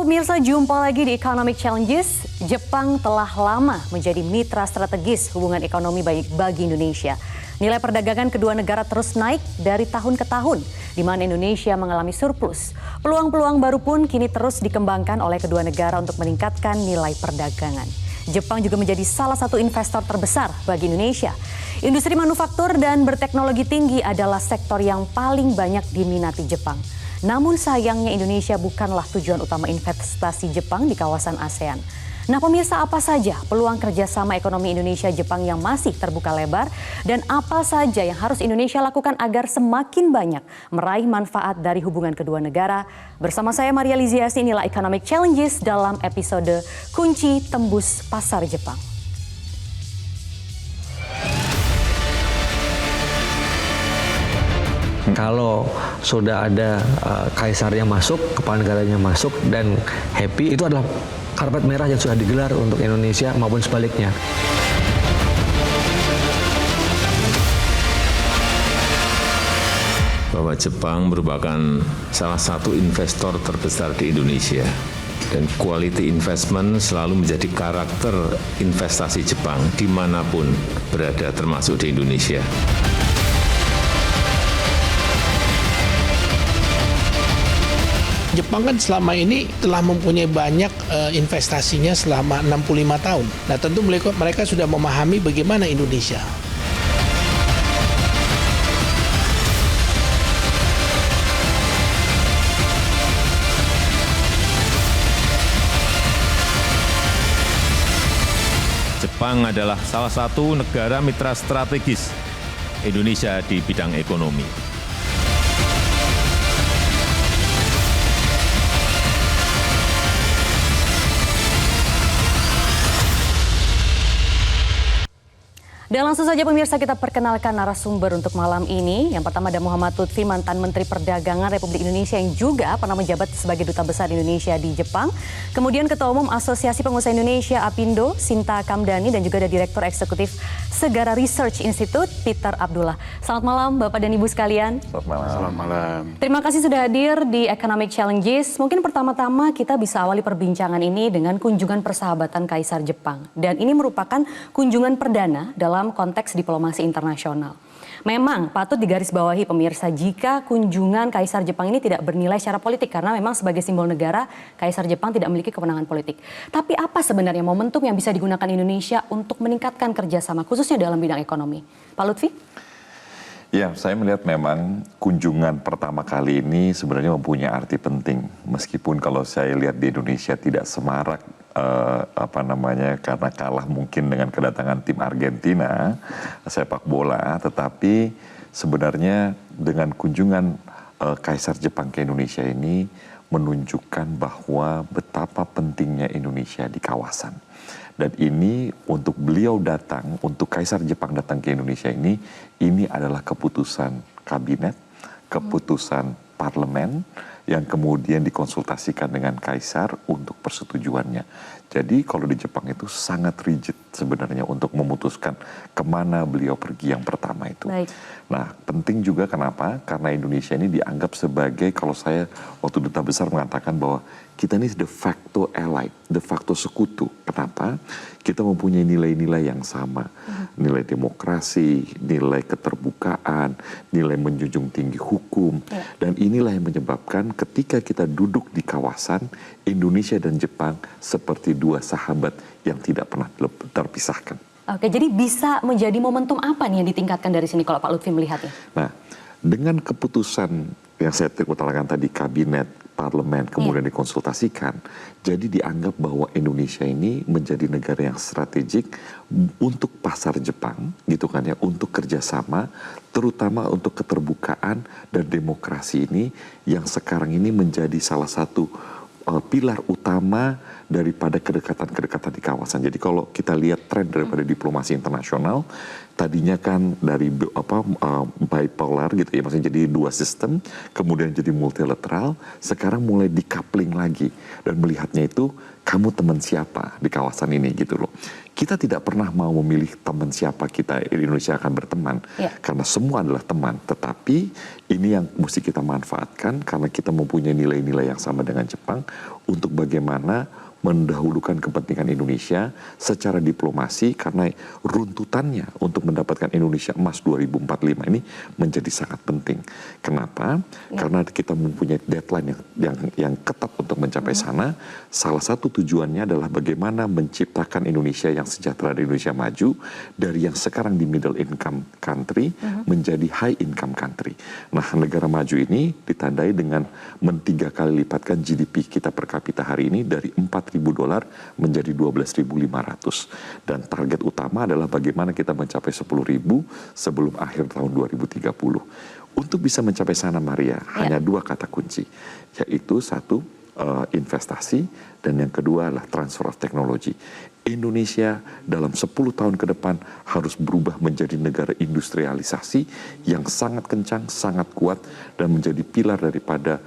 Halo pemirsa, jumpa lagi di Economic Challenges. Jepang telah lama menjadi mitra strategis hubungan ekonomi bagi Indonesia. Nilai perdagangan kedua negara terus naik dari tahun ke tahun, di mana Indonesia mengalami surplus. Peluang-peluang baru pun kini terus dikembangkan oleh kedua negara untuk meningkatkan nilai perdagangan. Jepang juga menjadi salah satu investor terbesar bagi Indonesia. Industri manufaktur dan berteknologi tinggi adalah sektor yang paling banyak diminati Jepang. Namun sayangnya Indonesia bukanlah tujuan utama investasi Jepang di kawasan ASEAN. Nah pemirsa, apa saja peluang kerjasama ekonomi Indonesia-Jepang yang masih terbuka lebar? Dan apa saja yang harus Indonesia lakukan agar semakin banyak meraih manfaat dari hubungan kedua negara? Bersama saya Maria Liziasi, inilah Economic Challenges dalam episode Kunci Tembus Pasar Jepang. Kalau sudah ada kaisar yang masuk, kepala negaranya masuk dan happy, itu adalah karpet merah yang sudah digelar untuk Indonesia maupun sebaliknya. Bahwa Jepang merupakan salah satu investor terbesar di Indonesia. Dan quality investment selalu menjadi karakter investasi Jepang dimanapun berada, termasuk di Indonesia. Jepang kan selama ini telah mempunyai banyak investasinya selama 65 tahun. Nah tentu mereka sudah memahami bagaimana Indonesia. Jepang adalah salah satu negara mitra strategis Indonesia di bidang ekonomi. Dan langsung saja pemirsa, kita perkenalkan narasumber untuk malam ini. Yang pertama ada Muhammad Lutfi, mantan Menteri Perdagangan Republik Indonesia yang juga pernah menjabat sebagai Duta Besar Indonesia di Jepang. Kemudian Ketua Umum Asosiasi Pengusaha Indonesia APindo, Sinta Kamdani, dan juga ada Direktur Eksekutif Segara Research Institute, Peter Abdullah. Selamat malam Bapak dan Ibu sekalian. Selamat malam. Selamat malam. Terima kasih sudah hadir di Economic Challenges. Mungkin pertama-tama kita bisa awali perbincangan ini dengan kunjungan persahabatan Kaisar Jepang. Dan ini merupakan kunjungan perdana dalam konteks diplomasi internasional. Memang patut digarisbawahi pemirsa jika kunjungan Kaisar Jepang ini tidak bernilai secara politik karena memang sebagai simbol negara Kaisar Jepang tidak memiliki kewenangan politik. Tapi apa sebenarnya momentum yang bisa digunakan Indonesia untuk meningkatkan kerjasama khususnya dalam bidang ekonomi? Pak Lutfi? Ya, saya melihat memang kunjungan pertama kali ini sebenarnya mempunyai arti penting. Meskipun kalau saya lihat di Indonesia tidak semarak karena kalah mungkin dengan kedatangan tim Argentina sepak bola, tetapi sebenarnya dengan kunjungan Kaisar Jepang ke Indonesia ini menunjukkan bahwa betapa pentingnya Indonesia di kawasan. Dan ini untuk beliau datang, untuk Kaisar Jepang datang ke Indonesia ini adalah keputusan kabinet, keputusan parlemen yang kemudian dikonsultasikan dengan Kaisar untuk persetujuannya. Jadi kalau di Jepang itu sangat rigid sebenarnya untuk memutuskan kemana beliau pergi yang pertama itu. Baik. Nah penting juga kenapa? Karena Indonesia ini dianggap sebagai, kalau saya waktu Duta Besar mengatakan bahwa kita ini de facto ally, de facto sekutu. Kenapa? Kita mempunyai nilai-nilai yang sama. Nilai demokrasi, nilai keterbukaan, nilai menjunjung tinggi hukum. Dan inilah yang menyebabkan ketika kita duduk di kawasan, Indonesia dan Jepang seperti dua sahabat yang tidak pernah terpisahkan. Oke, jadi bisa menjadi momentum apa nih yang ditingkatkan dari sini kalau Pak Lutfi melihatnya? Nah, dengan keputusan yang saya utarakan tadi, kabinet, parlemen, kemudian dikonsultasikan, jadi dianggap bahwa Indonesia ini menjadi negara yang strategik untuk pasar Jepang, gitu kan ya, untuk kerjasama, terutama untuk keterbukaan dan demokrasi ini yang sekarang ini menjadi salah satu pilar utama daripada kedekatan-kedekatan di kawasan. Jadi kalau kita lihat tren daripada diplomasi internasional, tadinya kan dari bipolar gitu ya, maksudnya jadi dua sistem, kemudian jadi multilateral, sekarang mulai decoupling lagi dan melihatnya itu kamu teman siapa di kawasan ini gitu loh. Kita tidak pernah mau memilih teman siapa kita di Indonesia akan berteman, karena semua adalah teman. Tetapi ini yang mesti kita manfaatkan karena kita mempunyai nilai-nilai yang sama dengan Jepang untuk bagaimana mendahulukan kepentingan Indonesia secara diplomasi, karena runtutannya untuk mendapatkan Indonesia emas 2045 ini menjadi sangat penting. Kenapa? Karena kita mempunyai deadline yang ketat untuk mencapai sana. Salah satu tujuannya adalah bagaimana menciptakan Indonesia yang sejahtera dan Indonesia maju dari yang sekarang di middle income country menjadi high income country. Nah, negara maju ini ditandai dengan 3 kali lipatkan GDP kita per kapita hari ini dari $4.000 menjadi 12.500, dan target utama adalah bagaimana kita mencapai 10.000 sebelum akhir tahun 2030. Untuk bisa mencapai sana, Maria, hanya 2 kata kunci, yaitu satu, investasi, dan yang kedua adalah transfer of technology. Indonesia dalam 10 tahun ke depan harus berubah menjadi negara industrialisasi yang sangat kencang, sangat kuat, dan menjadi pilar daripada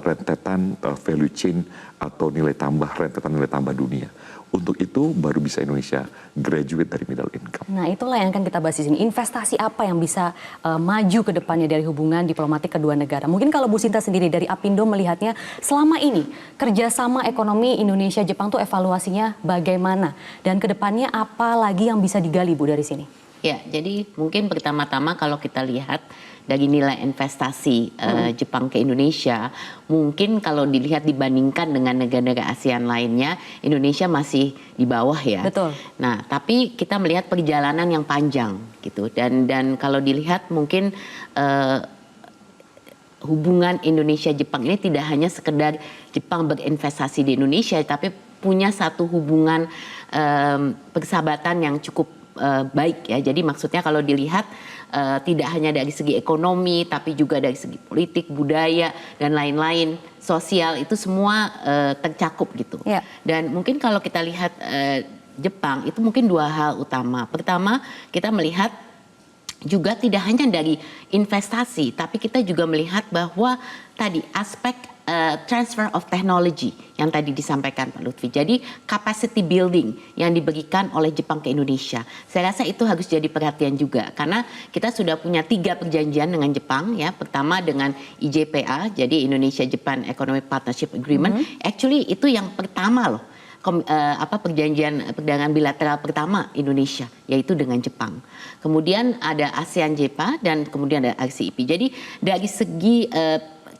rentetan value chain atau rentetan nilai tambah dunia. Untuk itu baru bisa Indonesia graduate dari middle income. Nah, itulah yang akan kita bahas di sini. Investasi apa yang bisa maju ke depannya dari hubungan diplomatik kedua negara? Mungkin kalau Bu Sinta sendiri dari Apindo melihatnya selama ini kerjasama ekonomi Indonesia-Jepang tuh evaluasinya bagaimana? Dan ke depannya apa lagi yang bisa digali, Bu, dari sini? Ya, jadi mungkin pertama-tama kalau kita lihat dari nilai investasi Jepang ke Indonesia, mungkin kalau dilihat dibandingkan dengan negara-negara ASEAN lainnya, Indonesia masih di bawah ya. Betul. Nah, tapi kita melihat perjalanan yang panjang gitu, dan kalau dilihat mungkin hubungan Indonesia-Jepang ini tidak hanya sekedar Jepang berinvestasi di Indonesia, tapi punya satu hubungan persahabatan yang cukup baik ya. Jadi maksudnya kalau dilihat tidak hanya dari segi ekonomi, tapi juga dari segi politik, budaya, dan lain-lain, sosial, itu semua tercakup gitu. Dan mungkin kalau kita lihat Jepang, itu mungkin 2 hal utama. Pertama, kita melihat juga tidak hanya dari investasi, tapi kita juga melihat bahwa tadi aspek transfer of technology yang tadi disampaikan Pak Lutfi. Jadi capacity building yang diberikan oleh Jepang ke Indonesia. Saya rasa itu harus jadi perhatian juga, karena kita sudah punya 3 perjanjian dengan Jepang ya. Pertama dengan IJPA, jadi Indonesia Japan Economic Partnership Agreement. Actually itu yang pertama loh. Perjanjian perdagangan bilateral pertama Indonesia, yaitu dengan Jepang. Kemudian ada ASEAN JEPA dan kemudian ada RCEP. Jadi dari segi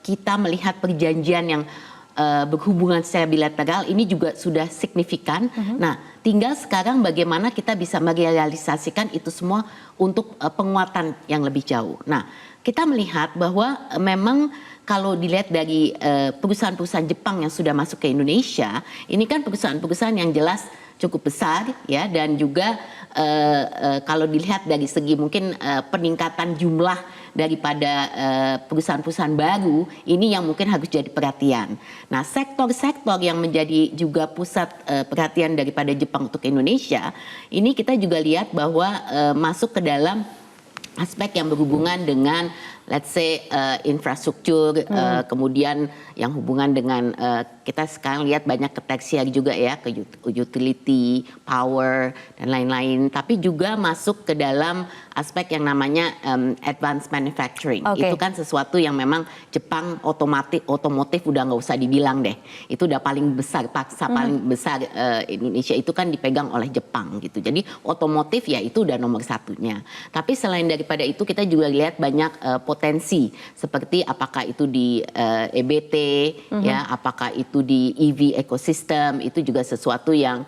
kita melihat perjanjian yang berhubungan secara bilateral ini juga sudah signifikan. Nah, tinggal sekarang bagaimana kita bisa merealisasikan itu semua untuk penguatan yang lebih jauh. Nah, kita melihat bahwa memang kalau dilihat dari perusahaan-perusahaan Jepang yang sudah masuk ke Indonesia, ini kan perusahaan-perusahaan yang jelas cukup besar ya, dan juga kalau dilihat dari segi mungkin peningkatan jumlah daripada perusahaan-perusahaan baru ini yang mungkin harus jadi perhatian. Nah, sektor-sektor yang menjadi juga pusat perhatian daripada Jepang untuk Indonesia, ini kita juga lihat bahwa masuk ke dalam aspek yang berhubungan dengan let's say infrastruktur, kemudian yang hubungan dengan kita sekarang lihat banyak ke tersier juga ya, ke utility, power, dan lain-lain. Tapi juga masuk ke dalam aspek yang namanya advanced manufacturing. Itu kan sesuatu yang memang Jepang otomotif udah nggak usah dibilang deh. Itu udah paling besar, paling besar Indonesia itu kan dipegang oleh Jepang gitu. Jadi otomotif ya itu udah nomor satunya. Tapi selain daripada itu kita juga lihat banyak potensi seperti apakah itu di EBT ya, apakah itu di EV ecosystem, itu juga sesuatu yang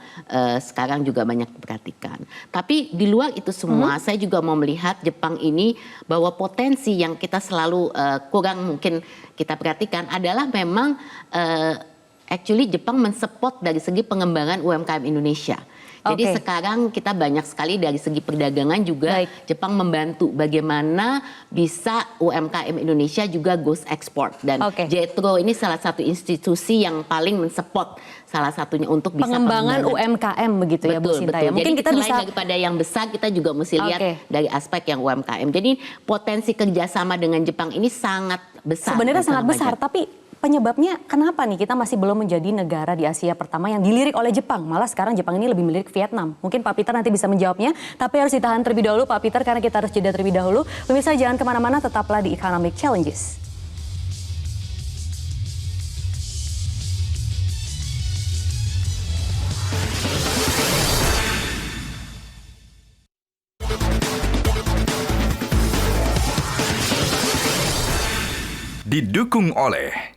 sekarang juga banyak diperhatikan. Tapi di luar itu semua saya juga mau melihat Jepang ini bahwa potensi yang kita selalu kurang mungkin kita perhatikan adalah memang actually Jepang mensupport dari segi pengembangan UMKM Indonesia. Jadi sekarang kita banyak sekali dari segi perdagangan juga Jepang membantu bagaimana bisa UMKM Indonesia juga goes export. Dan JETRO ini salah satu institusi yang paling mensupport salah satunya untuk bisa pengembangan UMKM begitu ya Bu Sinta ya. Mungkin jadi kita selain bisa daripada yang besar kita juga mesti lihat dari aspek yang UMKM. Jadi potensi kerjasama dengan Jepang ini sangat besar. Sebenarnya sangat besar, tapi penyebabnya kenapa nih kita masih belum menjadi negara di Asia pertama yang dilirik oleh Jepang? Malah sekarang Jepang ini lebih melirik Vietnam. Mungkin Pak Peter nanti bisa menjawabnya, tapi harus ditahan terlebih dahulu Pak Peter karena kita harus jeda terlebih dahulu. Pemirsa jangan kemana-mana, tetaplah di Economic Challenges. Didukung oleh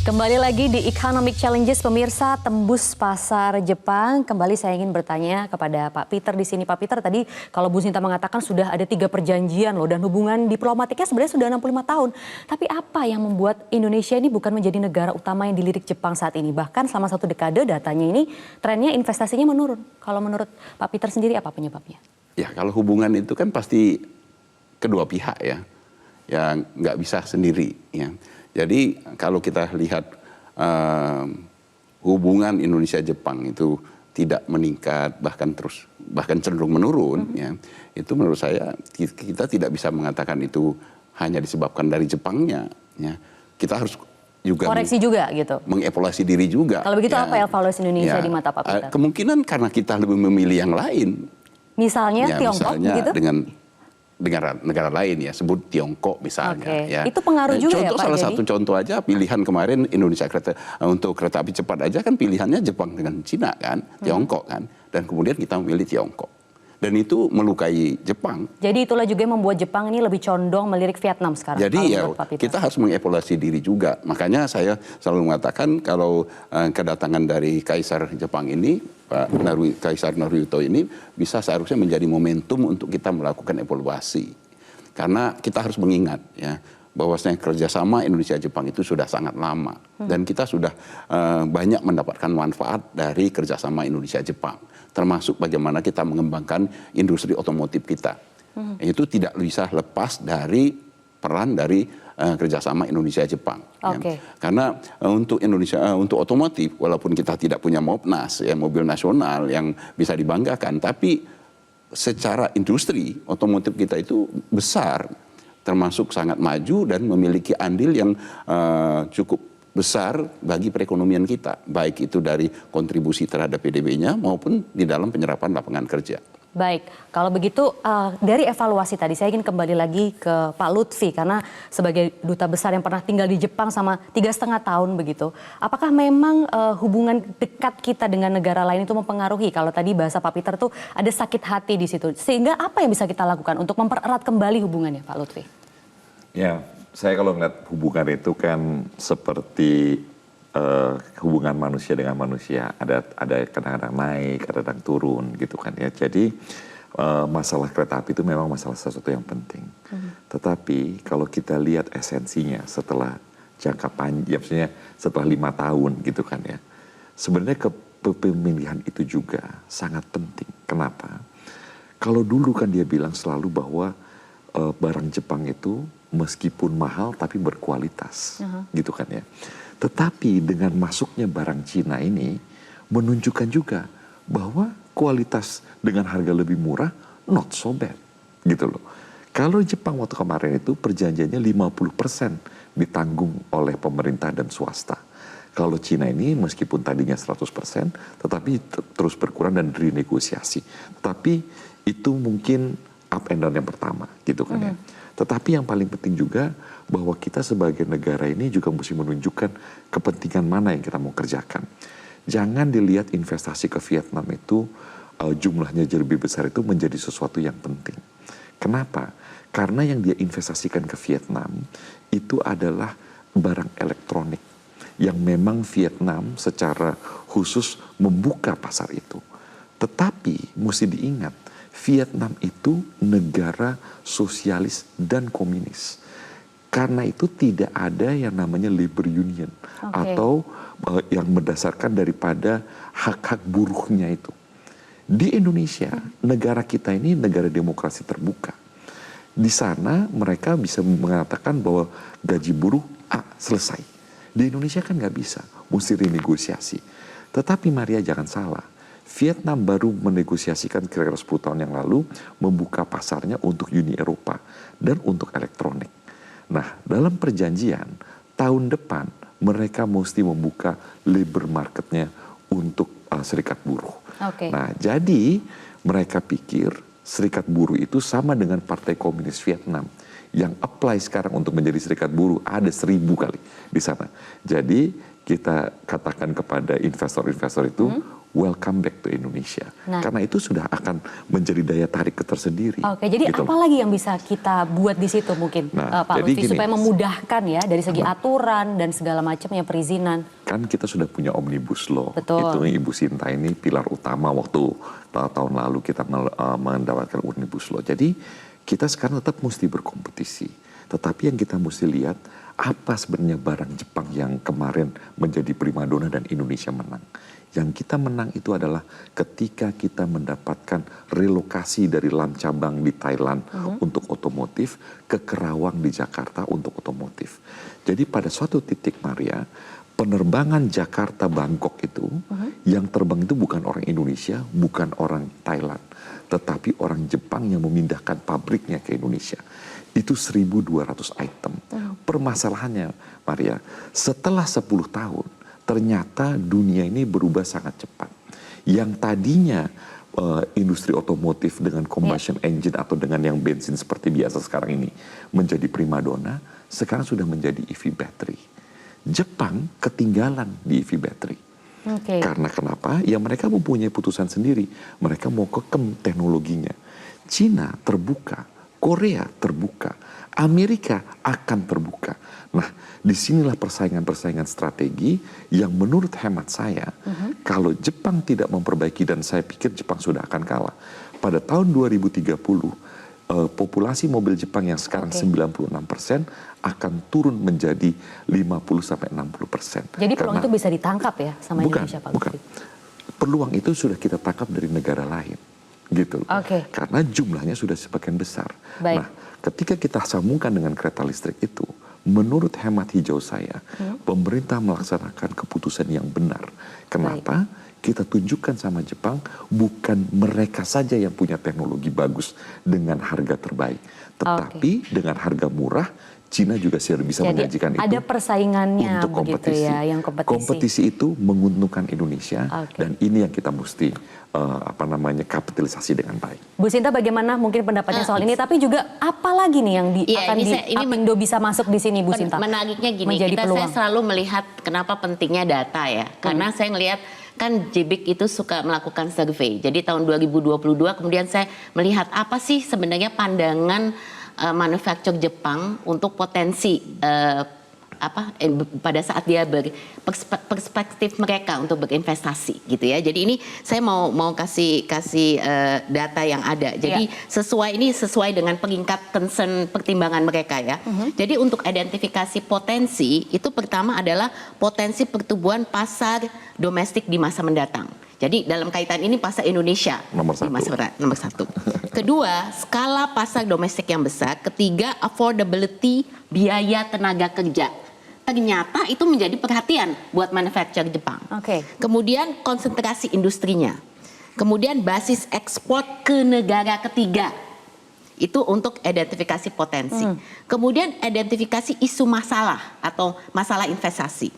Kembali lagi di Economic Challenges, pemirsa, tembus pasar Jepang. Kembali saya ingin bertanya kepada Pak Peter di sini. Pak Peter, tadi kalau Bu Sinta mengatakan sudah ada 3 perjanjian loh, dan hubungan diplomatiknya sebenarnya sudah 65 tahun. Tapi apa yang membuat Indonesia ini bukan menjadi negara utama yang dilirik Jepang saat ini? Bahkan selama 1 dekade datanya ini trennya investasinya menurun. Kalau menurut Pak Peter sendiri apa penyebabnya? Ya, kalau hubungan itu kan pasti kedua pihak ya, yang nggak bisa sendiri ya. Jadi kalau kita lihat hubungan Indonesia-Jepang itu tidak meningkat, bahkan cenderung menurun ya, itu menurut saya kita tidak bisa mengatakan itu hanya disebabkan dari Jepangnya ya. Kita harus juga koreksi juga gitu, mengevaluasi diri juga. Kalau begitu ya. apa evaluasi Indonesia di mata Pak Peter? Kemungkinan karena kita lebih memilih yang lain. Misalnya Ya, Tiongkok misalnya gitu? dengan negara lain ya, sebut Tiongkok misalnya. Oke. Ya. Itu pengaruh juga ya, contoh, Pak, salah jadi? satu contoh aja pilihan kemarin Indonesia untuk kereta api cepat aja kan pilihannya Jepang dengan Cina kan, Tiongkok kan, dan kemudian kita memilih Tiongkok. Dan itu melukai Jepang. Jadi itulah juga yang membuat Jepang ini lebih condong melirik Vietnam sekarang. Jadi ya Pak Peter. kita harus mengevaluasi diri juga. Makanya saya selalu mengatakan kalau kedatangan dari Kaisar Jepang ini, Kaisar Naruhito ini bisa seharusnya menjadi momentum untuk kita melakukan evaluasi. Karena kita harus mengingat ya bahwasanya kerjasama Indonesia-Jepang itu sudah sangat lama. Dan kita sudah banyak mendapatkan manfaat dari kerjasama Indonesia-Jepang. Termasuk bagaimana kita mengembangkan industri otomotif kita. Itu tidak bisa lepas dari peran dari kerjasama Indonesia-Jepang. Okay. Ya. Karena untuk Indonesia, untuk otomotif, walaupun kita tidak punya Mopnas, ya, mobil nasional yang bisa dibanggakan, tapi secara industri otomotif kita itu besar, termasuk sangat maju dan memiliki andil yang cukup besar bagi perekonomian kita, baik itu dari kontribusi terhadap PDB-nya maupun di dalam penyerapan lapangan kerja. Baik, kalau begitu dari evaluasi tadi saya ingin kembali lagi ke Pak Lutfi karena sebagai duta besar yang pernah tinggal di Jepang sama 3,5 tahun begitu. Apakah memang hubungan dekat kita dengan negara lain itu mempengaruhi? Kalau tadi bahasa Pak Peter tuh ada sakit hati di situ. Sehingga apa yang bisa kita lakukan untuk mempererat kembali hubungannya, Pak Lutfi? Ya, saya kalau melihat hubungan itu kan seperti hubungan manusia dengan manusia, ada kadang-kadang naik, kadang-kadang turun gitu kan ya. Jadi masalah kereta api itu memang masalah sesuatu yang penting. Tetapi kalau kita lihat esensinya setelah jangka panjang, maksudnya setelah 5 tahun gitu kan ya, sebenarnya kepemilihan itu juga sangat penting. Kenapa? Kalau dulu kan dia bilang selalu bahwa barang Jepang itu meskipun mahal tapi berkualitas, gitu kan ya. Tetapi dengan masuknya barang Cina ini menunjukkan juga bahwa kualitas dengan harga lebih murah not so bad, gitu loh. Kalau Jepang waktu kemarin itu perjanjiannya 50% ditanggung oleh pemerintah dan swasta. Kalau Cina ini meskipun tadinya 100%, tetapi terus berkurang dan renegosiasi. Tetapi itu mungkin up and down yang pertama, gitu kan ya. Tetapi yang paling penting juga bahwa kita sebagai negara ini juga mesti menunjukkan kepentingan mana yang kita mau kerjakan. Jangan dilihat investasi ke Vietnam itu jumlahnya jadi lebih besar itu menjadi sesuatu yang penting. Kenapa? Karena yang dia investasikan ke Vietnam itu adalah barang elektronik yang memang Vietnam secara khusus membuka pasar itu. Tetapi mesti diingat, Vietnam itu negara sosialis dan komunis. Karena itu tidak ada yang namanya labor union atau yang berdasarkan daripada hak-hak buruhnya itu. Di Indonesia, negara kita ini negara demokrasi terbuka. Di sana mereka bisa mengatakan bahwa gaji buruh selesai. Di Indonesia kan nggak bisa, mesti renegosiasi. Tetapi Maria jangan salah, Vietnam baru menegosiasikan kira-kira 10 tahun yang lalu membuka pasarnya untuk Uni Eropa dan untuk elektronik. Nah, dalam perjanjian tahun depan mereka mesti membuka labor marketnya untuk serikat buruh. Nah, jadi mereka pikir serikat buruh itu sama dengan Partai Komunis Vietnam yang apply sekarang untuk menjadi serikat buruh ada 1000 kali di sana. Jadi kita katakan kepada investor-investor itu welcome back to Indonesia. Karena itu sudah akan menjadi daya tarik tersendiri. Jadi gitu. Apa lagi yang bisa kita buat di situ mungkin Pak Lutfi supaya memudahkan ya dari segi aturan dan segala macamnya perizinan. Kan kita sudah punya Omnibus Law. Betul. Itu Ibu Sinta ini pilar utama waktu tahun lalu kita mendapatkan Omnibus Law. Jadi kita sekarang tetap mesti berkompetisi. Tetapi yang kita mesti lihat apa sebenarnya barang Jepang yang kemarin menjadi primadona dan Indonesia menang. Yang kita menang itu adalah ketika kita mendapatkan relokasi dari LAM cabang di Thailand untuk otomotif ke Kerawang di Jakarta untuk otomotif. Jadi pada suatu titik Maria, penerbangan Jakarta Bangkok itu yang terbang itu bukan orang Indonesia, bukan orang Thailand, tetapi orang Jepang yang memindahkan pabriknya ke Indonesia. Itu 1.200 item. Permasalahannya Maria, setelah 10 tahun ternyata dunia ini berubah sangat cepat. Yang tadinya industri otomotif dengan combustion engine atau dengan yang bensin seperti biasa sekarang ini menjadi primadona, sekarang sudah menjadi EV battery. Jepang ketinggalan di EV battery. Karena kenapa? Ya mereka mempunyai putusan sendiri. Mereka mau kekem teknologinya. Cina terbuka, Korea terbuka, Amerika akan terbuka. Nah, disinilah persaingan-persaingan strategi yang menurut hemat saya, kalau Jepang tidak memperbaiki, dan saya pikir Jepang sudah akan kalah. Pada tahun 2030, populasi mobil Jepang yang sekarang 96% akan turun menjadi 50-60%. Jadi peluang itu bisa ditangkap ya sama Indonesia, Pak Lutfi? Bukan. Peluang itu sudah kita tangkap dari negara lain. Gitu. Karena jumlahnya sudah sebagian besar. Nah, ketika kita sambungkan dengan kereta listrik itu, menurut hemat hijau saya, pemerintah melaksanakan keputusan yang benar. Kenapa? Kita tunjukkan sama Jepang, bukan mereka saja yang punya teknologi bagus dengan harga terbaik. Tetapi dengan harga murah, Cina juga bisa menyajikan itu. Ada persaingannya untuk kompetisi. Ya, yang kompetisi. Kompetisi itu menguntungkan Indonesia, dan ini yang kita mesti kapitalisasi dengan baik. Bu Sinta, bagaimana mungkin pendapatnya soal ini? Tapi juga apa lagi nih yang Apindo bisa masuk di sini, Bu Sinta? Menariknya gini, saya selalu melihat kenapa pentingnya data ya. Karena saya ngelihat kan JBIC itu suka melakukan survei. Jadi tahun 2022 kemudian saya melihat apa sih sebenarnya pandangan manufaktur Jepang untuk potensi pada saat dia perspektif mereka untuk berinvestasi gitu ya. Jadi ini saya mau kasih data yang ada. Jadi sesuai dengan peringkat concern pertimbangan mereka ya. Jadi untuk identifikasi potensi itu pertama adalah potensi pertumbuhan pasar domestik di masa mendatang. Jadi dalam kaitan ini pasar Indonesia nomor satu. Kedua, skala pasar domestik yang besar. Ketiga, affordability biaya tenaga kerja. Ternyata itu menjadi perhatian buat manufaktur Jepang. Kemudian konsentrasi industrinya. Kemudian basis ekspor ke negara ketiga. Itu untuk identifikasi potensi. Kemudian identifikasi isu masalah atau masalah investasi.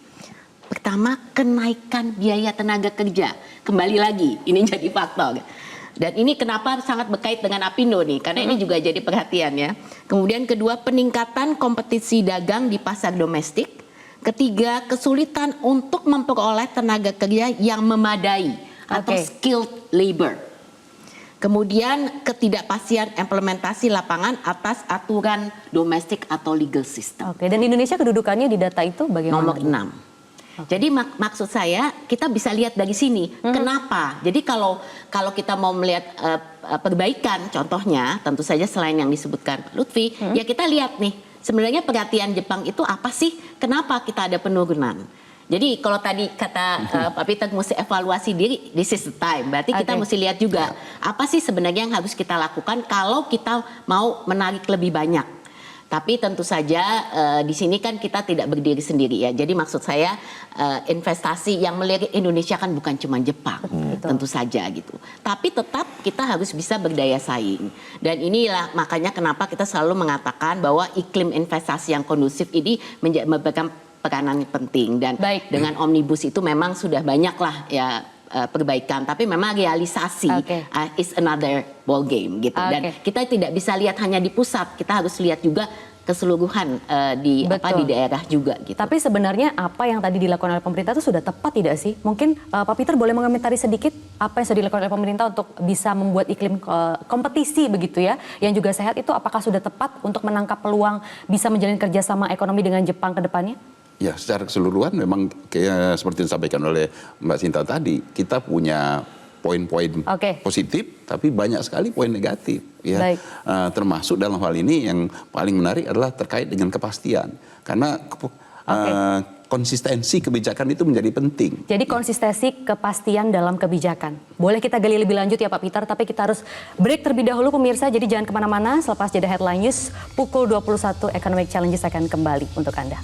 Pertama, kenaikan biaya tenaga kerja. Kembali lagi, ini jadi faktor. Dan ini kenapa sangat berkait dengan Apindo nih, karena ini juga jadi perhatian ya. Kemudian kedua, peningkatan kompetisi dagang di pasar domestik. Ketiga, kesulitan untuk memperoleh tenaga kerja yang memadai atau skilled labor. Kemudian ketidakpastian implementasi lapangan atas aturan domestik atau legal system. Dan Indonesia kedudukannya di data itu bagaimana? Nomor 6. Jadi maksud saya kita bisa lihat dari sini kenapa. Jadi kalau kita mau melihat perbaikan, contohnya tentu saja selain yang disebutkan Lutfi, ya kita lihat nih sebenarnya perhatian Jepang itu apa sih? Kenapa kita ada penurunan? Jadi kalau tadi kata Pak Peter mesti evaluasi diri, this is the time. Berarti kita mesti lihat juga apa sih sebenarnya yang harus kita lakukan kalau kita mau menarik lebih banyak. Tapi tentu saja di sini kan kita tidak berdiri sendiri ya. Jadi maksud saya investasi yang melirik Indonesia kan bukan cuma Jepang, tentu saja gitu. Tapi tetap kita harus bisa berdaya saing. Dan inilah makanya kenapa kita selalu mengatakan bahwa iklim investasi yang kondusif ini memegang peranan penting. Dan dengan omnibus itu memang sudah banyak lah ya perbaikan, tapi memang realisasi is another ball game gitu. Dan kita tidak bisa lihat hanya di pusat, kita harus lihat juga keseluruhan di daerah juga gitu. Tapi sebenarnya apa yang tadi dilakukan oleh pemerintah itu sudah tepat tidak sih? Mungkin Pak Peter boleh mengomentari sedikit apa yang sudah dilakukan oleh pemerintah untuk bisa membuat iklim kompetisi begitu ya, yang juga sehat itu apakah sudah tepat untuk menangkap peluang bisa menjalin kerjasama ekonomi dengan Jepang ke depannya? Ya, secara keseluruhan memang kayak seperti disampaikan oleh Mbak Sinta tadi, kita punya poin-poin positif, tapi banyak sekali poin negatif. Ya, termasuk dalam hal ini yang paling menarik adalah terkait dengan kepastian, karena konsistensi kebijakan itu menjadi penting. Jadi konsistensi kepastian dalam kebijakan. Boleh kita gali lebih lanjut ya Pak Peter, tapi kita harus break terlebih dahulu pemirsa, jadi jangan kemana-mana. Selepas jeda Headline News, pukul 21 Economic Challenges akan kembali untuk Anda.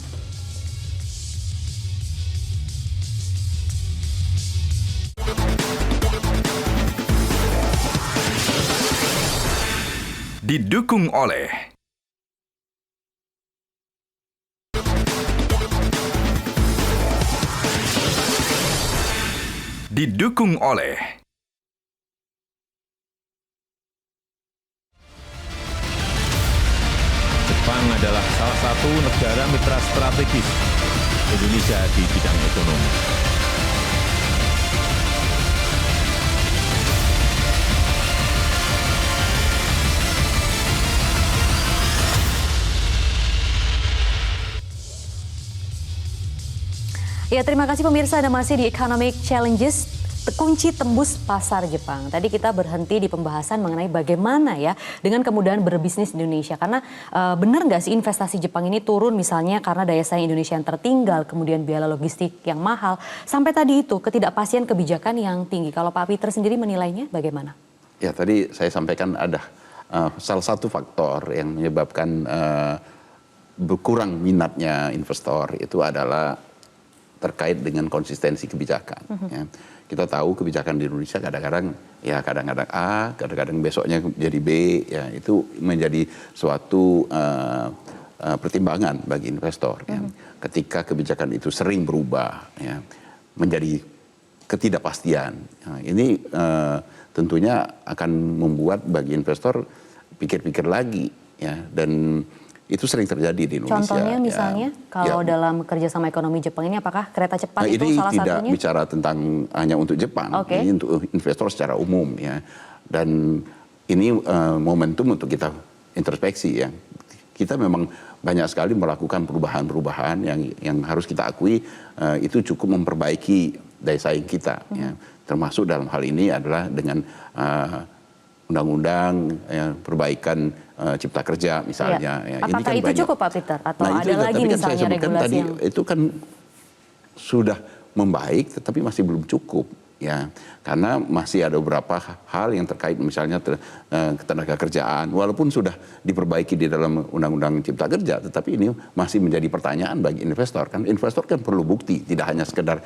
Didukung oleh Jepang adalah salah satu negara mitra strategis Indonesia di bidang ekonomi. Ya, terima kasih pemirsa, Anda masih di Economic Challenges, kunci tembus pasar Jepang. Tadi kita berhenti di pembahasan mengenai bagaimana ya dengan kemudahan berbisnis di Indonesia. Karena benar nggak sih investasi Jepang ini turun misalnya karena daya saing Indonesia yang tertinggal, kemudian biaya logistik yang mahal, sampai tadi itu ketidakpastian kebijakan yang tinggi. Kalau Pak Peter sendiri menilainya bagaimana? Ya, tadi saya sampaikan ada salah satu faktor yang menyebabkan berkurang minatnya investor itu adalah terkait dengan konsistensi kebijakan. Ya. Kita tahu kebijakan di Indonesia kadang-kadang A, kadang-kadang besoknya jadi B, ya itu menjadi suatu pertimbangan bagi investor. Ya. Ketika kebijakan itu sering berubah, ya, menjadi ketidakpastian. Ya, ini tentunya akan membuat bagi investor pikir-pikir lagi, ya, dan itu sering terjadi di Indonesia. Contohnya misalnya kalau dalam kerjasama ekonomi Jepang ini apakah kereta cepat itu salah satunya? Ini tidak bicara tentang hanya untuk Jepang, ini untuk investor secara umum ya. Dan ini momentum untuk kita introspeksi ya. Kita memang banyak sekali melakukan perubahan-perubahan yang harus kita akui itu cukup memperbaiki daya saing kita ya. Termasuk dalam hal ini adalah dengan undang-undang perbaikan cipta kerja misalnya. Ya. Apakah ini kan itu banyak. cukup Pak Peter? Atau Nah, ada lagi misalnya regulasi tadi, yang... itu kan sudah membaik tetapi masih belum cukup. Ya, karena masih ada beberapa hal yang terkait misalnya ketenaga kerjaan, walaupun sudah diperbaiki di dalam Undang-Undang Cipta Kerja, tetapi ini masih menjadi pertanyaan bagi investor. Kan investor kan perlu bukti, tidak hanya sekedar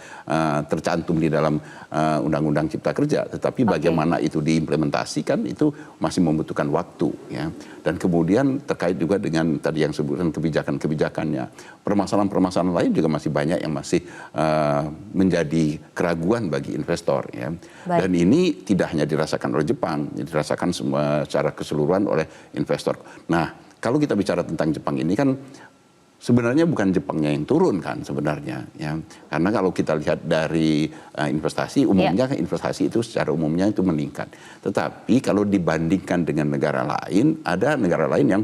tercantum di dalam Undang-Undang Cipta Kerja, tetapi bagaimana itu diimplementasikan itu masih membutuhkan waktu. Ya. Dan kemudian terkait juga dengan tadi yang sebutkan kebijakan-kebijakannya, permasalahan-permasalahan lain juga masih banyak yang masih menjadi keraguan bagi investor. Ya. Dan ini tidak hanya dirasakan oleh Jepang, dirasakan semua secara keseluruhan oleh investor. Nah, kalau kita bicara tentang Jepang ini kan sebenarnya bukan Jepangnya yang turun kan sebenarnya. Ya. Karena kalau kita lihat dari investasi, umumnya investasi itu secara umumnya itu meningkat. Tetapi kalau dibandingkan dengan negara lain, ada negara lain yang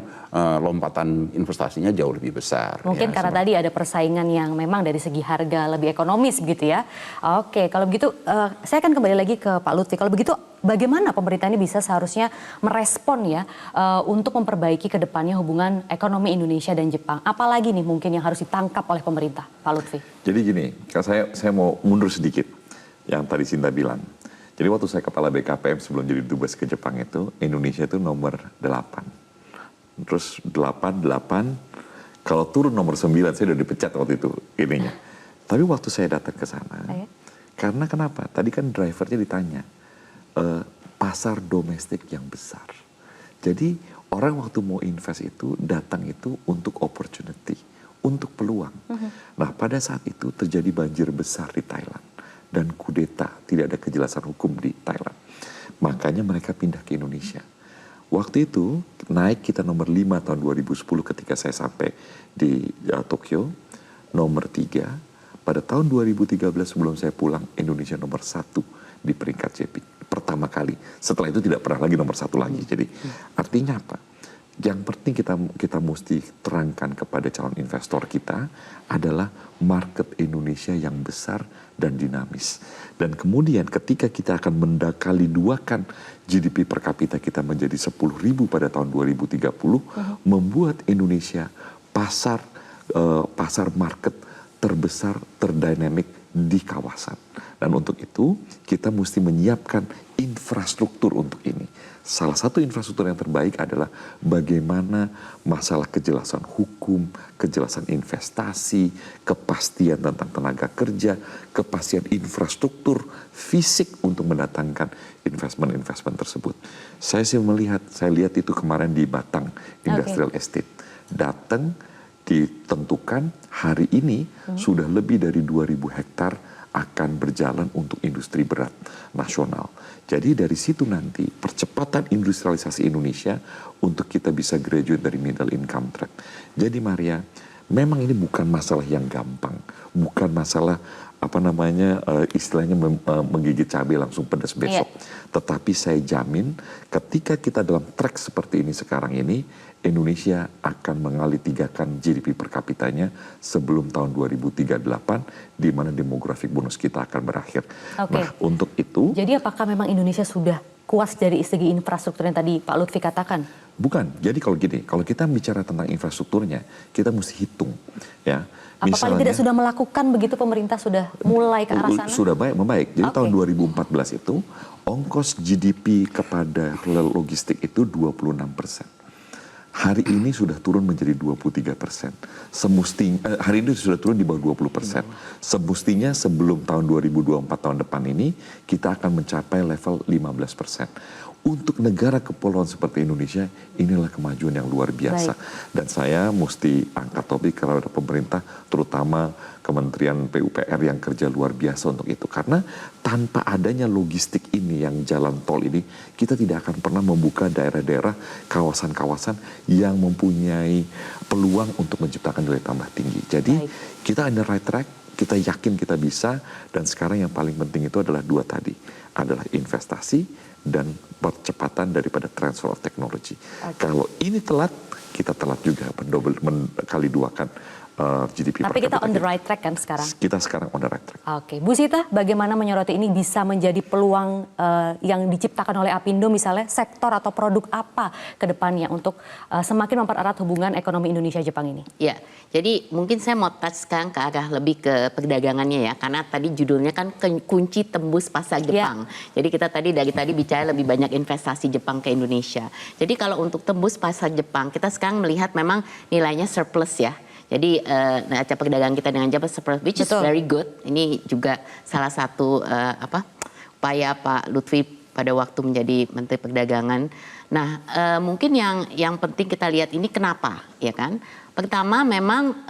lompatan investasinya jauh lebih besar. Mungkin karena tadi ada persaingan yang memang dari segi harga lebih ekonomis begitu ya. Oke, kalau begitu saya akan kembali lagi ke Pak Lutfi. Kalau begitu bagaimana pemerintah ini bisa seharusnya merespon ya untuk memperbaiki ke depannya hubungan ekonomi Indonesia dan Jepang? Apalagi nih mungkin yang harus ditangkap oleh pemerintah, Pak Lutfi? Jadi gini, saya mau mundur sedikit yang tadi Sinta bilang. Jadi waktu saya kepala BKPM sebelum jadi dubes ke Jepang itu, Indonesia itu nomor 8. terus 8, kalau turun nomor 9 saya udah dipecat waktu itu ininya. Tapi waktu saya datang ke sana, karena kenapa? Tadi kan drivernya ditanya, pasar domestik yang besar. Jadi orang waktu mau invest itu datang itu untuk opportunity, untuk peluang. Nah pada saat itu terjadi banjir besar di Thailand dan kudeta, tidak ada kejelasan hukum di Thailand. Makanya mereka pindah ke Indonesia. Waktu itu naik kita nomor 5 tahun 2010 ketika saya sampai di Tokyo, nomor 3. Pada tahun 2013 sebelum saya pulang, Indonesia nomor 1 di peringkat JPIC. Pertama kali. Setelah itu tidak pernah lagi nomor 1 lagi. Jadi artinya apa? Yang penting kita mesti terangkan kepada calon investor kita adalah market Indonesia yang besar dan dinamis. Dan kemudian ketika kita akan mendakali duakan GDP per kapita kita menjadi 10.000 pada tahun 2030, membuat Indonesia pasar market terbesar, terdinamik di kawasan. Dan untuk itu kita mesti menyiapkan infrastruktur untuk ini. Salah satu infrastruktur yang terbaik adalah bagaimana masalah kejelasan hukum, kejelasan investasi, kepastian tentang tenaga kerja, kepastian infrastruktur fisik untuk mendatangkan investment tersebut. Saya lihat itu kemarin di Batang Industrial Estate. Datang ditentukan hari ini sudah lebih dari 2.000 hektar akan berjalan untuk industri berat nasional. Jadi dari situ nanti percepatan industrialisasi Indonesia untuk kita bisa graduate dari middle income trap. Jadi Maria, memang ini bukan masalah yang gampang, bukan masalah istilahnya menggigit cabai langsung pedas besok. Tetapi saya jamin ketika kita dalam track seperti ini sekarang ini, Indonesia akan mengalihtigakan GDP per kapitanya sebelum tahun 2038, di mana demografik bonus kita akan berakhir. Nah, untuk itu... Jadi apakah memang Indonesia sudah kuat dari segi infrastruktur yang tadi Pak Lutfi katakan? Bukan. Jadi kalau kita bicara tentang infrastrukturnya, kita mesti hitung. Ya. Apa paling tidak sudah melakukan begitu, pemerintah sudah mulai ke arah sana? Sudah membaik. Jadi tahun 2014 itu, ongkos GDP kepada logistik itu 26%. Hari ini sudah turun menjadi 23%. Hari ini sudah turun di bawah 20%. Semestinya sebelum tahun 2024 tahun depan ini kita akan mencapai level 15%. Untuk negara kepulauan seperti Indonesia, inilah kemajuan yang luar biasa. Dan saya mesti angkat topik kepada pemerintah, terutama Kementerian PUPR yang kerja luar biasa untuk itu. Karena tanpa adanya logistik ini, yang jalan tol ini, kita tidak akan pernah membuka daerah-daerah, kawasan-kawasan yang mempunyai peluang untuk menciptakan nilai tambah tinggi. Jadi kita on the right track, kita yakin kita bisa, dan sekarang yang paling penting itu adalah dua tadi, adalah investasi dan percepatan daripada transfer of technology. Kalau ini telat, kita telat juga kali duakan GDP. Tapi kita on the right track kan sekarang? Kita sekarang on the right track. Oke, Bu Sita, bagaimana menyoroti ini bisa menjadi peluang yang diciptakan oleh Apindo, misalnya sektor atau produk apa ke depannya untuk semakin mempererat hubungan ekonomi Indonesia-Jepang ini? Ya, jadi mungkin saya mau touch sekarang ke arah lebih ke perdagangannya ya, karena tadi judulnya kan kunci tembus pasar Jepang. Jadi kita dari tadi bicara lebih banyak investasi Jepang ke Indonesia. Jadi kalau untuk tembus pasar Jepang, kita sekarang melihat memang nilainya surplus ya. Jadi neraca perdagangan kita dengan Jepang surplus, which is very good. Ini juga salah satu upaya Pak Lutfi pada waktu menjadi Menteri Perdagangan. Nah, mungkin yang penting kita lihat ini kenapa, ya kan? Pertama, memang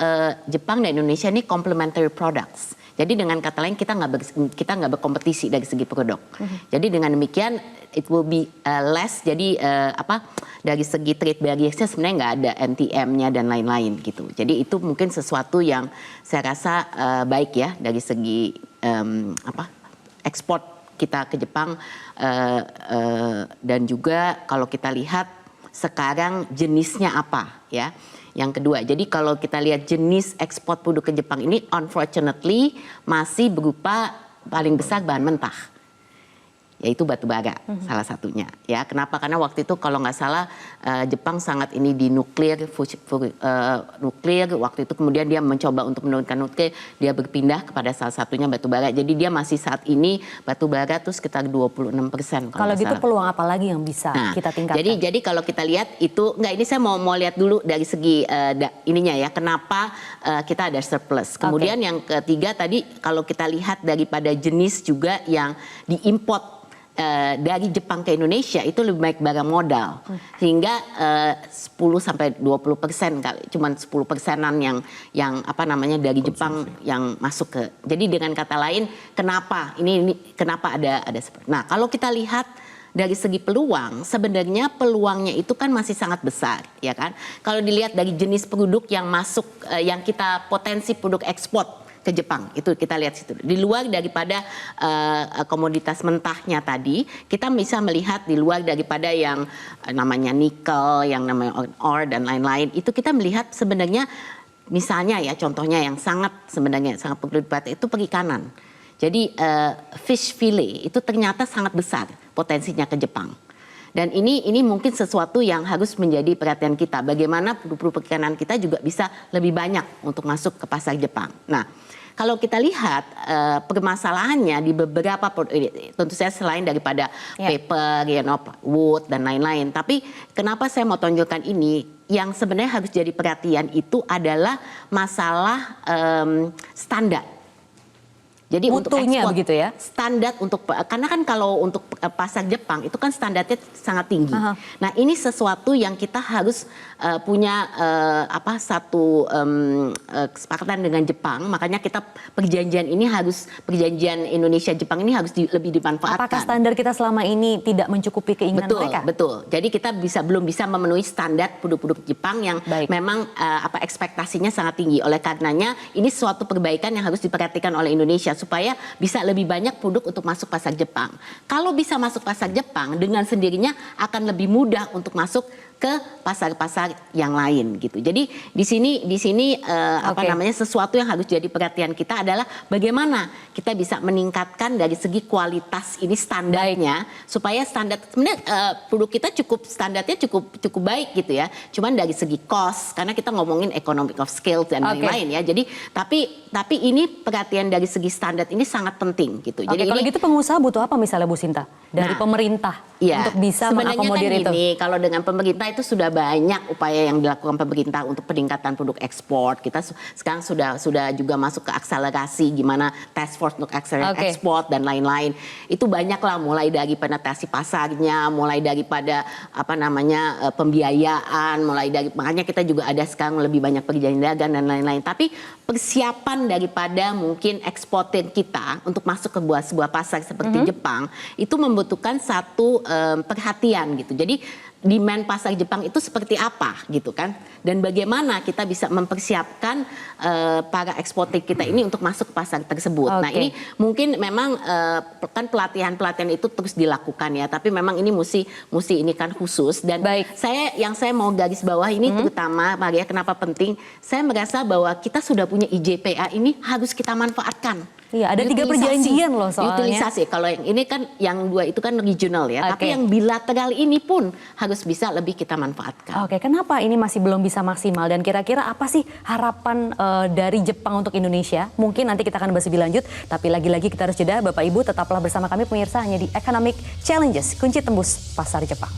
Jepang dan Indonesia ini complementary products. Jadi dengan kata lain kita nggak berkompetisi dari segi produk. Jadi dengan demikian it will be less. Jadi dari segi trade barriers-nya sebenarnya nggak ada NTM-nya dan lain-lain gitu. Jadi itu mungkin sesuatu yang saya rasa baik ya dari segi ekspor kita ke Jepang, dan juga kalau kita lihat sekarang jenisnya apa ya. Yang kedua, jadi kalau kita lihat jenis ekspor produk ke Jepang ini unfortunately masih berupa paling besar bahan mentah. yaitu batu bara salah satunya. Ya, kenapa? Karena waktu itu kalau nggak salah Jepang sangat ini di nuklir, nuklir. Waktu itu kemudian dia mencoba untuk menurunkan nuklir, dia berpindah kepada salah satunya batu bara. Jadi dia masih saat ini batu bara tuh sekitar 26%. Kalau gitu peluang apa lagi yang bisa kita tingkatkan? Jadi kalau kita lihat itu ini saya mau lihat dulu dari segi ininya ya, kenapa kita ada surplus. Kemudian yang ketiga tadi kalau kita lihat daripada jenis juga yang diimport dari Jepang ke Indonesia itu lebih baik barang modal, sehingga 10-20% kali, cuman 10%-an yang apa namanya dari Jepang yang masuk ke. Jadi dengan kata lain, kenapa ini kenapa ada nah kalau kita lihat dari segi peluang, sebenarnya peluangnya itu kan masih sangat besar, ya kan? Kalau dilihat dari jenis produk yang masuk, yang kita potensi produk ekspor ke Jepang, itu kita lihat situ. Di luar daripada komoditas mentahnya tadi, kita bisa melihat di luar daripada yang namanya nikel, yang namanya ore dan lain-lain, itu kita melihat sebenarnya, misalnya ya contohnya yang sebenarnya sangat perlu diperhatikan itu perikanan. Jadi fish fillet itu ternyata sangat besar potensinya ke Jepang. Dan ini mungkin sesuatu yang harus menjadi perhatian kita. Bagaimana produk perikanan kita juga bisa lebih banyak untuk masuk ke pasar Jepang. Nah, kalau kita lihat permasalahannya di beberapa tentu saja selain daripada paper, wood dan lain-lain. Tapi kenapa saya mau tonjolkan ini? Yang sebenarnya harus jadi perhatian itu adalah masalah standar. Jadi mutunya untuk ekspor, begitu ya? Standar untuk, karena kan kalau untuk pasar Jepang itu kan standarnya sangat tinggi. Nah ini sesuatu yang kita harus punya satu kesepakatan dengan Jepang. Makanya kita perjanjian perjanjian Indonesia-Jepang ini harus lebih dimanfaatkan. Apakah standar kita selama ini tidak mencukupi keinginan mereka? Betul. Jadi kita belum bisa memenuhi standar produk-produk Jepang yang memang ekspektasinya sangat tinggi. Oleh karenanya ini suatu perbaikan yang harus diperhatikan oleh Indonesia, supaya bisa lebih banyak produk untuk masuk pasar Jepang. Kalau bisa masuk pasar Jepang, dengan sendirinya akan lebih mudah untuk masuk ke pasar-pasar yang lain gitu. Jadi di sini sesuatu yang harus jadi perhatian kita adalah bagaimana kita bisa meningkatkan dari segi kualitas ini standarnya, supaya standar sebenarnya produk kita standarnya cukup baik gitu ya. Cuman dari segi cost, karena kita ngomongin economic of scale dan lain-lain ya. Jadi tapi ini perhatian dari segi standar ini sangat penting gitu. Jadi kalau gitu pengusaha butuh apa misalnya Bu Sinta dari pemerintah untuk bisa mengakomodir itu? Sebenarnya kalau dengan pemerintah itu sudah banyak upaya yang dilakukan pemerintah untuk peningkatan produk ekspor. Kita sekarang sudah juga masuk ke akselerasi gimana task force untuk akselerasi ekspor dan lain-lain. Itu banyaklah, mulai dari penetrasi pasarnya, mulai daripada pembiayaan, makanya kita juga ada sekarang lebih banyak perjanjian dagang dan lain-lain. Tapi persiapan daripada mungkin eksportir kita untuk masuk ke sebuah pasar seperti Jepang itu membutuhkan satu perhatian gitu. Jadi demand pasar Jepang itu seperti apa gitu kan, dan bagaimana kita bisa mempersiapkan para eksportir kita ini untuk masuk ke pasar tersebut. Nah ini mungkin memang kan pelatihan itu terus dilakukan ya, tapi memang ini mesti ini kan khusus. Dan yang saya mau garis bawah ini terutama Maria, kenapa penting, saya merasa bahwa kita sudah punya IJPA ini harus kita manfaatkan. Iya, ada 3 perjanjian loh soalnya. Utilisasi, kalau yang ini kan, yang 2 itu kan regional ya, tapi yang bilateral ini pun harus bisa lebih kita manfaatkan. Kenapa ini masih belum bisa maksimal, dan kira-kira apa sih harapan dari Jepang untuk Indonesia? Mungkin nanti kita akan bahas lebih lanjut, tapi lagi-lagi kita harus jeda. Bapak Ibu tetaplah bersama kami pemirsa hanya di Economic Challenges, kunci tembus pasar Jepang.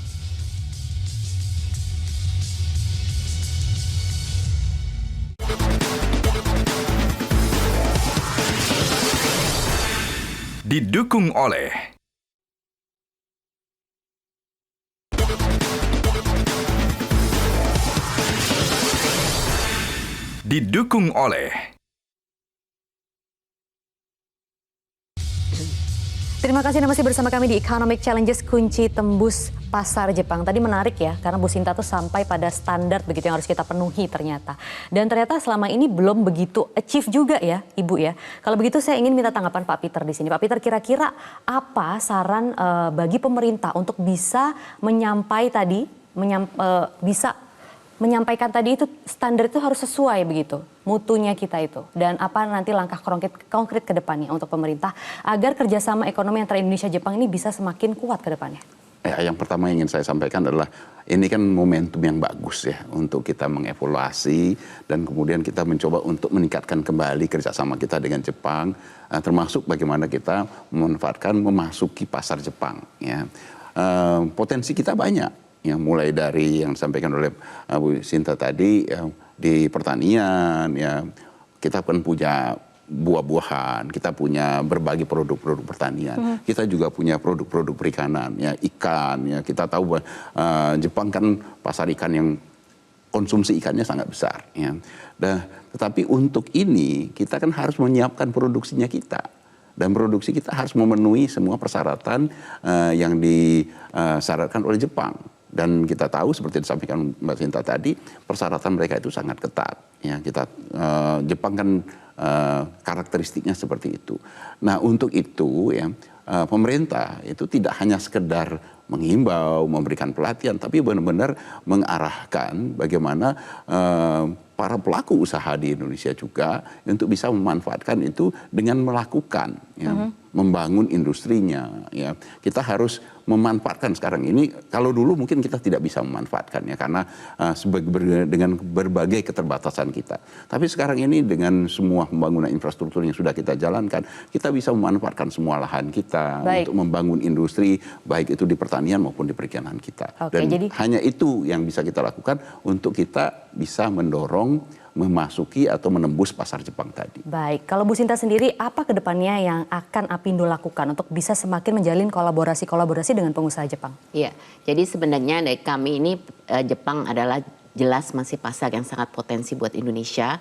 Didukung oleh Terima kasih Anda masih bersama kami di Economic Challenges, kunci tembus pasar Jepang. Tadi menarik ya, karena Bu Sinta tuh sampai pada standar begitu yang harus kita penuhi ternyata. Dan ternyata selama ini belum begitu achieve juga ya Ibu ya. Kalau begitu saya ingin minta tanggapan Pak Peter di sini. Pak Peter, kira-kira apa saran bagi pemerintah untuk bisa menyampaikan tadi itu standar itu harus sesuai begitu mutunya kita itu, dan apa nanti langkah konkret ke depannya untuk pemerintah agar kerjasama ekonomi antara Indonesia Jepang ini bisa semakin kuat ke depannya? Yang pertama yang ingin saya sampaikan adalah ini kan momentum yang bagus ya untuk kita mengevaluasi dan kemudian kita mencoba untuk meningkatkan kembali kerjasama kita dengan Jepang, termasuk bagaimana kita memanfaatkan memasuki pasar Jepang. Ya. Potensi kita banyak, ya, mulai dari yang disampaikan oleh Bu Sinta tadi, ya, di pertanian, ya, kita kan punya buah-buahan, kita punya berbagai produk-produk pertanian, kita juga punya produk-produk perikanan, ya, ikan, ya, kita tahu Jepang kan pasar ikan yang konsumsi ikannya sangat besar, ya. Tetapi untuk ini kita kan harus menyiapkan produksinya kita, dan produksi kita harus memenuhi semua persyaratan yang disyaratkan oleh Jepang. Dan kita tahu seperti disampaikan Mbak Sinta tadi, persyaratan mereka itu sangat ketat. Ya, Jepang kan karakteristiknya seperti itu. Nah, untuk itu ya pemerintah itu tidak hanya sekedar menghimbau, memberikan pelatihan, tapi benar-benar mengarahkan bagaimana para pelaku usaha di Indonesia juga untuk bisa memanfaatkan itu dengan melakukan, ya, membangun industrinya. Ya. Kita harus memanfaatkan sekarang ini. Kalau dulu mungkin kita tidak bisa memanfaatkannya karena dengan berbagai keterbatasan kita. Tapi sekarang ini dengan semua pembangunan infrastruktur yang sudah kita jalankan, kita bisa memanfaatkan semua lahan kita untuk membangun industri, baik itu di pertanian maupun di perikanan kita. Dan hanya itu yang bisa kita lakukan untuk kita bisa mendorong memasuki atau menembus pasar Jepang tadi. Baik, kalau Bu Sinta sendiri, apa kedepannya yang akan Apindo lakukan untuk bisa semakin menjalin kolaborasi dengan pengusaha Jepang? Iya, jadi sebenarnya dari kami ini Jepang adalah jelas masih pasar yang sangat potensi buat Indonesia.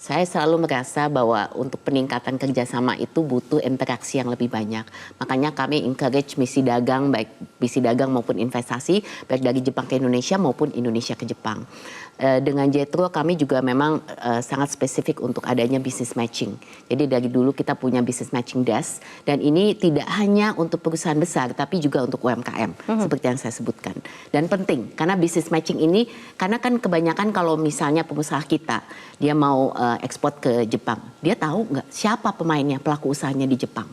Saya selalu merasa bahwa untuk peningkatan kerjasama itu butuh interaksi yang lebih banyak. Makanya kami encourage misi dagang, baik misi dagang maupun investasi, baik dari Jepang ke Indonesia maupun Indonesia ke Jepang. Dengan JETRO kami juga memang sangat spesifik untuk adanya business matching. Jadi dari dulu kita punya business matching desk, dan ini tidak hanya untuk perusahaan besar tapi juga untuk UMKM seperti yang saya sebutkan. Dan penting karena business matching ini, karena kan kebanyakan kalau misalnya pengusaha kita dia mau ekspor ke Jepang, dia tahu nggak siapa pemainnya, pelaku usahanya di Jepang,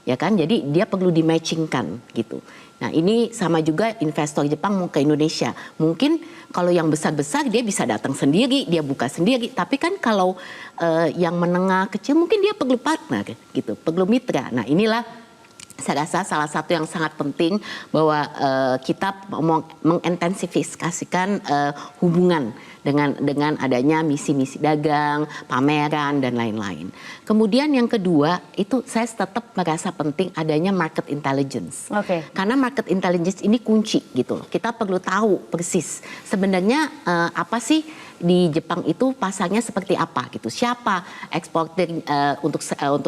ya kan? Jadi dia perlu di-matchingkan gitu. Nah, ini sama juga investor Jepang mau ke Indonesia. Mungkin kalau yang besar-besar dia bisa datang sendiri, dia buka sendiri. Tapi kan kalau yang menengah kecil mungkin dia perlu partner gitu, perlu mitra. Nah, inilah saya rasa salah satu yang sangat penting bahwa kita mengintensifikasikan hubungan dengan adanya misi-misi dagang, pameran, dan lain-lain. Kemudian yang kedua, itu saya tetap merasa penting adanya market intelligence. Karena market intelligence ini kunci gitu loh. Kita perlu tahu persis sebenarnya apa sih di Jepang itu pasarnya seperti apa gitu. Siapa eksportir untuk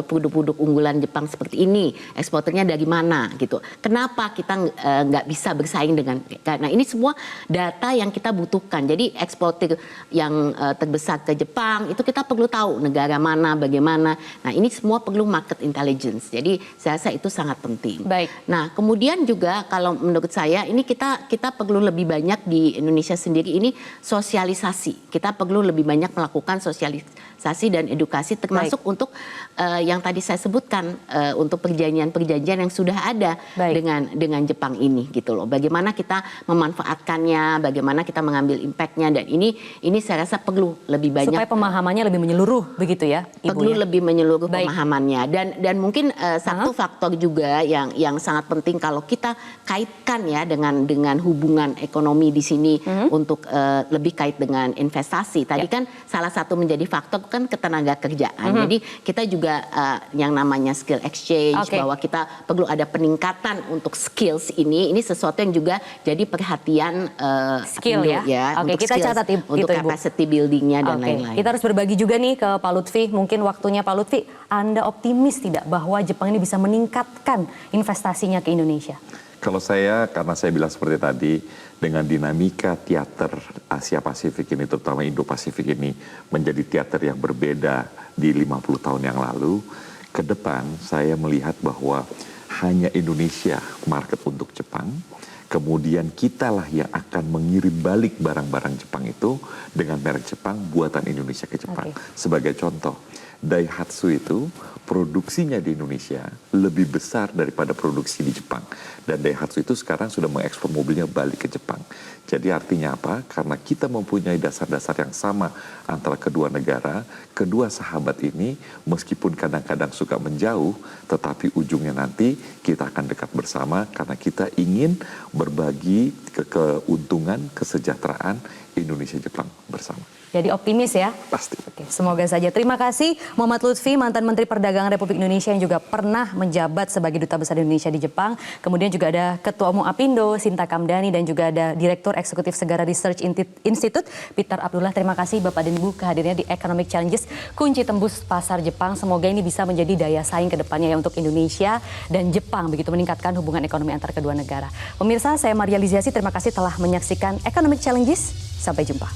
produk-produk unggulan Jepang seperti ini, eksporternya dari mana gitu. Kenapa kita nggak bisa bersaing dengan, karena ini semua data yang kita butuhkan. Jadi eksportir yang terbesar ke Jepang itu kita perlu tahu negara mana, bagaimana. Nah, ini semua perlu market intelligence. Jadi saya rasa itu sangat penting. Baik. Nah, kemudian juga kalau menurut saya ini kita perlu lebih banyak di Indonesia sendiri ini sosialisasi. Kita perlu lebih banyak melakukan sosialisasi dan edukasi, termasuk untuk yang tadi saya sebutkan untuk perjanjian-perjanjian yang sudah ada dengan Jepang ini gitu loh. Bagaimana kita memanfaatkannya, bagaimana kita mengambil impact-nya, dan ini saya rasa perlu lebih banyak supaya pemahamannya lebih menyeluruh begitu ya, Ibu. Perlu lebih menyeluruh pemahamannya, dan mungkin satu faktor juga yang sangat penting kalau kita kaitkan ya dengan hubungan ekonomi di sini untuk lebih kait dengan investasi. Tadi kan salah satu menjadi faktor kan ketenaga kerjaan. Jadi kita juga yang namanya skill exchange, bahwa kita perlu ada peningkatan untuk skills ini sesuatu yang juga jadi perhatian skill ya. Untuk kita skills, catat untuk capacity buildingnya dan lain-lain. Kita harus berbagi juga nih ke Pak Lutfi. Mungkin waktunya Pak Lutfi, Anda optimis tidak bahwa Jepang ini bisa meningkatkan investasinya ke Indonesia? Kalau saya, karena saya bilang seperti tadi, dengan dinamika teater Asia Pasifik ini, terutama Indo-Pasifik ini, menjadi teater yang berbeda di 50 tahun yang lalu, ke depan saya melihat bahwa hanya Indonesia market untuk Jepang, Kemudian kitalah yang akan mengirim balik barang-barang Jepang itu dengan merek Jepang buatan Indonesia ke Jepang. Sebagai contoh, Daihatsu itu produksinya di Indonesia lebih besar daripada produksi di Jepang. Dan Daihatsu itu sekarang sudah mengekspor mobilnya balik ke Jepang. Jadi artinya apa? Karena kita mempunyai dasar-dasar yang sama antara kedua negara, kedua sahabat ini meskipun kadang-kadang suka menjauh, tetapi ujungnya nanti kita akan dekat bersama karena kita ingin berbagi keuntungan, kesejahteraan Indonesia-Jepang bersama. Jadi optimis ya? Pasti. Oke, semoga saja. Terima kasih Muhammad Lutfi, mantan Menteri Perdagangan Republik Indonesia yang juga pernah menjabat sebagai Duta Besar Indonesia di Jepang. Kemudian juga ada Ketua Umum Apindo, Sinta Kamdani, dan juga ada Direktur Eksekutif Segara Research Institute, Peter Abdullah. Terima kasih Bapak dan Ibu kehadirannya di Economic Challenges, kunci tembus pasar Jepang. Semoga ini bisa menjadi daya saing ke depannya ya untuk Indonesia dan Jepang, begitu meningkatkan hubungan ekonomi antar kedua negara. Pemirsa, saya Maria Liziasi, terima kasih telah menyaksikan Economic Challenges. Sampai jumpa.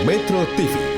Metro TV